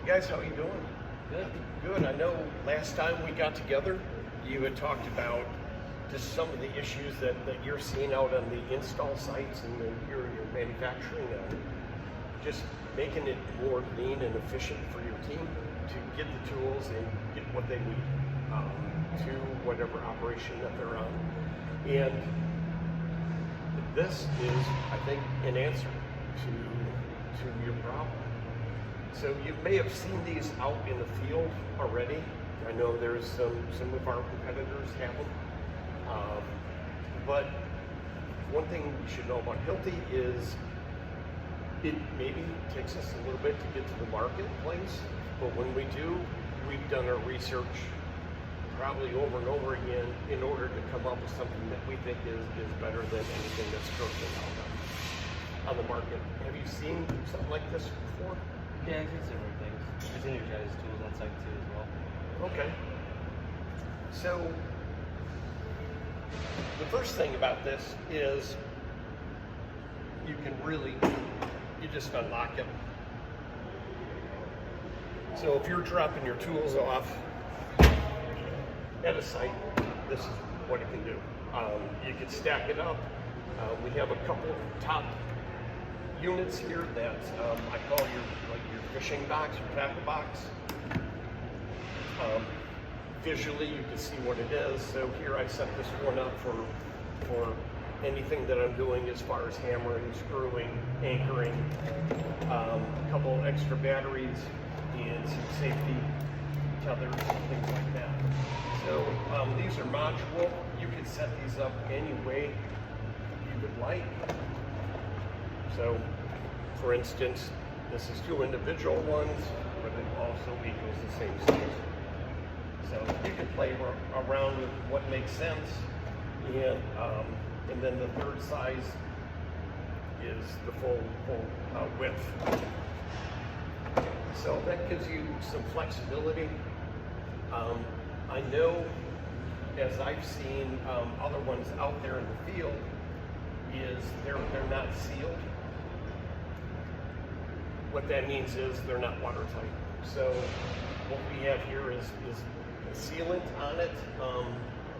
Guys, how you doing? Good. Good. I know last time we got together, you had talked about just some of the issues that you're seeing out on the install sites and then your manufacturing, just making it more lean and efficient for your team to get the tools and get what they need to whatever operation that they're on. And this is, I think, an answer to your problem. So you may have seen these out in the field already. I know there's some of our competitors have them. But one thing you should know about Hilti is it maybe takes us a little bit to get to the marketplace, but when we do, we've done our research probably over and over again in order to come up with something that we think is better than anything that's currently out on the market. Have you seen something like this before? Yeah, I've seen similar things. I've seen your guys' tools on site too as well. Okay. So the first thing about this is you just unlock it. So if you're dropping your tools off at a site, this is what it can do. You can stack it up. We have a couple of top units here that I call your fishing box, your tackle box. Visually, you can see what it is. So here I set this one up for anything that I'm doing as far as hammering, screwing, anchoring, a couple extra batteries, and some safety tethers, things like that. So these are modular. You can set these up any way you would like. So, for instance, this is two individual ones, but it also equals the same size. So you can play around with what makes sense, and then the third size is the full width. So that gives you some flexibility. I know, as I've seen other ones out there in the field, is they're not sealed. What that means is they're not watertight. So what we have here is a sealant on it.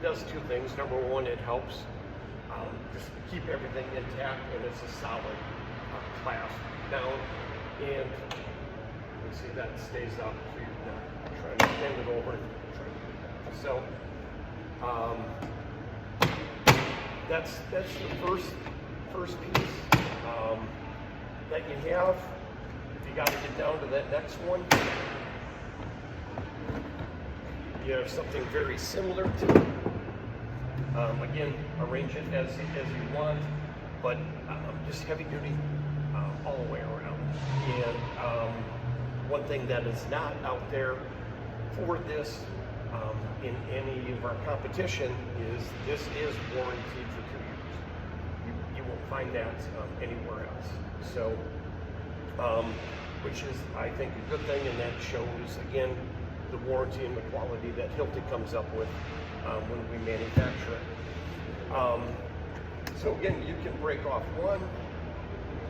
Does two things. Number one, it helps just keep everything intact, and it's a solid clasp down. And you see that stays up, so you're not trying to bend it over. So that's the first piece that you have. You got to get down to that next one. You have something very similar to it. Again, arrange it as you want, but just heavy duty all the way around. And one thing that is not out there for this in any of our competition is this is warranted for 2 years. You won't find that anywhere else. So, which is, I think, a good thing, and that shows, again, the warranty and the quality that Hilti comes up with when we manufacture it. So again, you can break off one,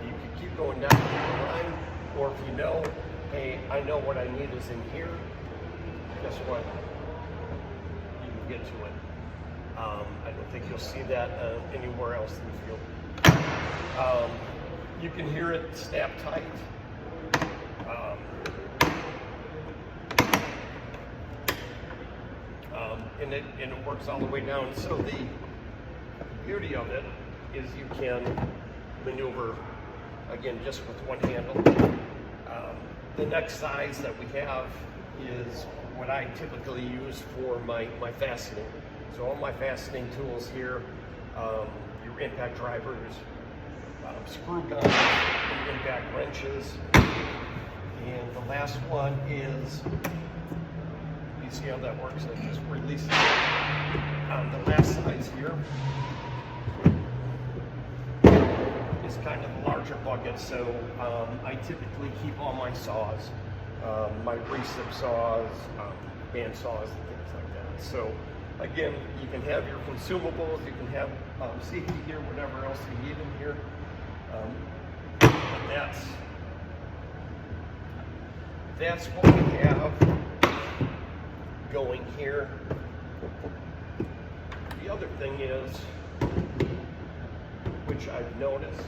you can keep going down the line, or if you know, hey, I know what I need is in here, guess what? You can get to it. I don't think you'll see that anywhere else in the field. You can hear it snap tight. And it works all the way down. So the beauty of it is you can maneuver, again, just with one handle. The next size that we have is what I typically use for my fastening. So all my fastening tools here, your impact drivers, screw guns, and impact wrenches. And the last one is, you see how that works? I just release it. The last size here is kind of a larger bucket, so I typically keep all my saws, my recip saws, band saws, and things like that. So again, you can have your consumables, you can have safety gear, whatever else you need in here. that's what we have going here. The other thing is, which I've noticed,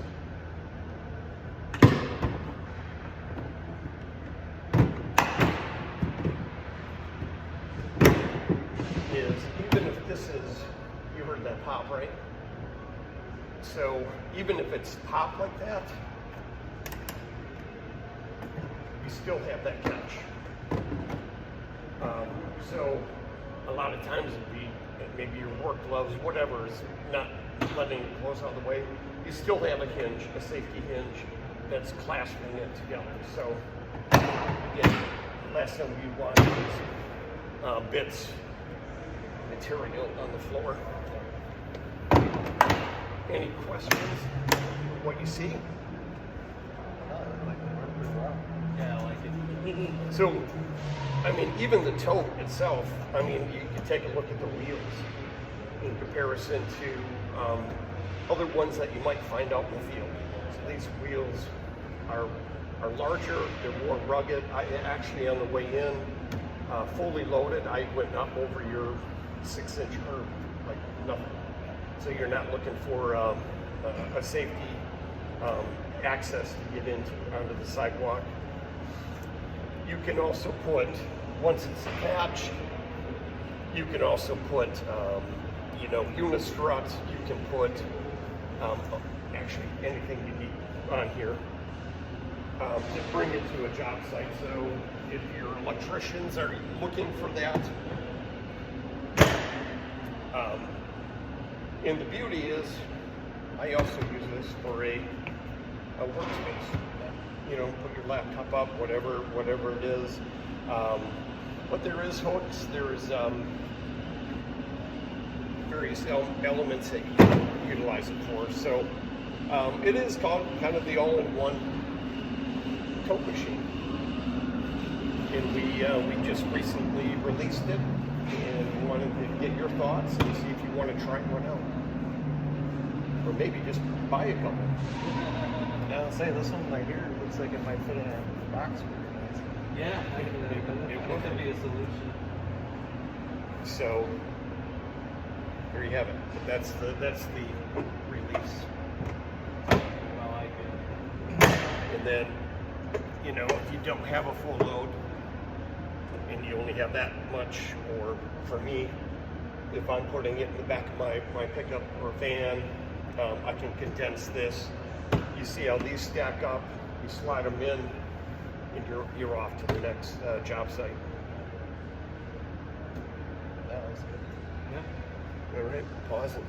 is even if this is, you heard that pop, right? So even if it's popped like that, you still have that catch. So a lot of times it'd be maybe your work gloves, whatever, is not letting it close all the way. You still have a hinge, a safety hinge that's clasping it together. So again, last thing you want is bits, material on the floor. Any questions? What you see? Yeah, I like it. So, I mean, even the tote itself, I mean, you can take a look at the wheels in comparison to other ones that you might find out in the field. So these wheels are larger, they're more rugged. I actually, on the way in, fully loaded, I went up over your 6-inch curb, like nothing. So you're not looking for a safety access to get onto the sidewalk. You can also put, once it's attached, you can also put, unistrut. You can put actually anything you need on here to bring it to a job site. So if your electricians are looking for that, and the beauty is, I also use this for a workspace. You know, put your laptop up, whatever it is. But there is hooks. There's various elements that you can utilize it for. So it is called kind of the all-in-one tote machine. And we just recently released it, and wanted to get your thoughts and see if you want to try one out, or maybe just buy a couple. I'll say this one right here looks like it might fit in a box. Yeah, I think that'd be a solution. So there you have it. That's the release. I like it. And then, you know, if you don't have a full load and you only have that much, or for me, if I'm putting it in the back of my pickup or van, I can condense this. You see how these stack up, you slide them in, and you're off to the next job site. That was good. Yeah. All right, pause it.